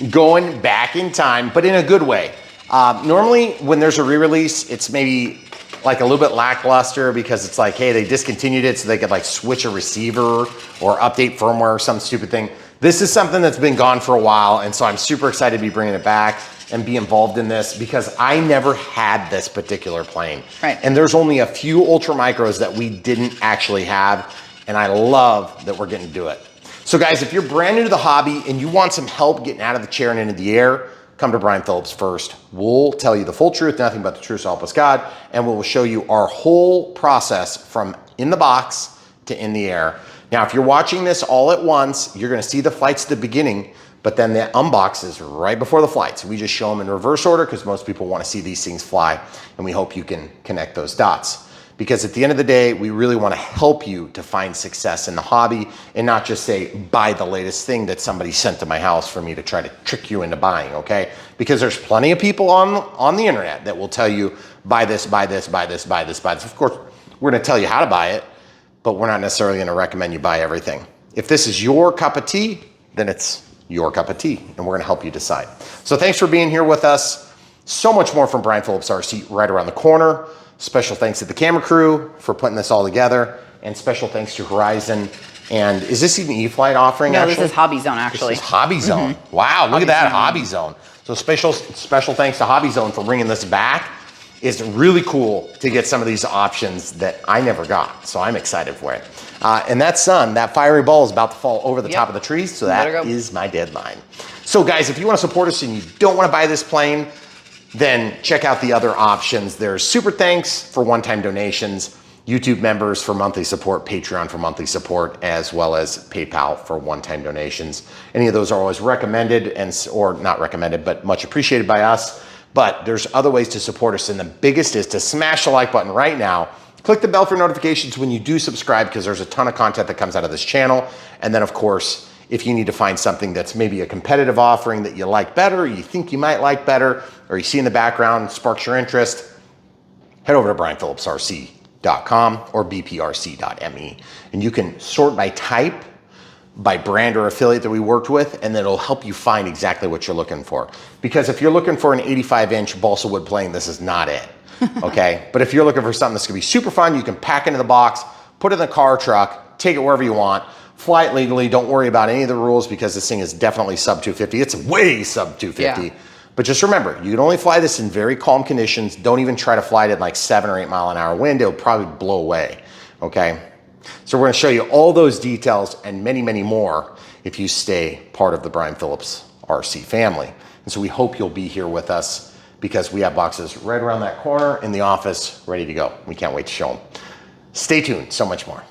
going back in time, but in a good way. Normally, when there's a re-release, it's maybe like a little bit lackluster because it's like, hey, they discontinued it so they could like switch a receiver or update firmware or some stupid thing. This is something that's been gone for a while, and so I'm super excited to be bringing it back and be involved in this because I never had this particular plane. Right. And there's only a few ultra micros that we didn't actually have, and I love that we're getting to do it. So guys, if you're brand new to the hobby and you want some help getting out of the chair and into the air, come to Brian Phillips first. We'll tell you the full truth, nothing but the truth, so help us God, and we will show you our whole process from in the box to in the air. Now, if you're watching this all at once, you're gonna see the flights at the beginning, but then the unbox is right before the flights. We just show them in reverse order because most people wanna see these things fly, and we hope you can connect those dots. Because at the end of the day, we really wanna help you to find success in the hobby and not just say, buy the latest thing that somebody sent to my house for me to try to trick you into buying, okay? Because there's plenty of people on the internet that will tell you, buy this, buy this, buy this, buy this, buy this. Of course, we're gonna tell you how to buy it, but we're not necessarily gonna recommend you buy everything. If this is your cup of tea, then it's your cup of tea, and we're gonna help you decide. So thanks for being here with us. So much more from Brian Phillips RC right around the corner. Special thanks to the camera crew for putting this all together, and special thanks to Horizon. And is this even E-Flight offering? No, actually? this is HobbyZone actually. This is HobbyZone. Wow, look at that, HobbyZone. So special thanks to HobbyZone for bringing this back. It's really cool to get some of these options that I never got, so I'm excited for it. And that sun, that fiery ball is about to fall over the top of the trees, so that is my deadline. So guys, if you want to support us and you don't want to buy this plane, then check out the other options. There's super thanks for one-time donations, YouTube members for monthly support, Patreon for monthly support, as well as PayPal for one-time donations. Any of those are always recommended or not recommended, but much appreciated by us. But there's other ways to support us, and the biggest is to smash the like button right now. Click the bell for notifications when you do subscribe, because there's a ton of content that comes out of this channel. And then of course, if you need to find something that's maybe a competitive offering that you like better, you think you might like better, or you see in the background sparks your interest, head over to brianphillipsrc.com or bprc.me. And you can sort by type, by brand or affiliate that we worked with, and then it'll help you find exactly what you're looking for. Because if you're looking for an 85-inch balsa wood plane, this is not it, okay? But if you're looking for something that's gonna be super fun, you can pack into the box, put it in the car, truck, take it wherever you want, fly it legally, don't worry about any of the rules, because this thing is definitely sub 250. It's way sub 250. Yeah. But just remember, you can only fly this in very calm conditions. Don't even try to fly it at like 7 or 8 mile an hour wind. It'll probably blow away, okay? So we're gonna show you all those details and many, many more if you stay part of the Brian Phillips RC family. And so we hope you'll be here with us, because we have boxes right around that corner in the office ready to go. We can't wait to show them. Stay tuned, so much more.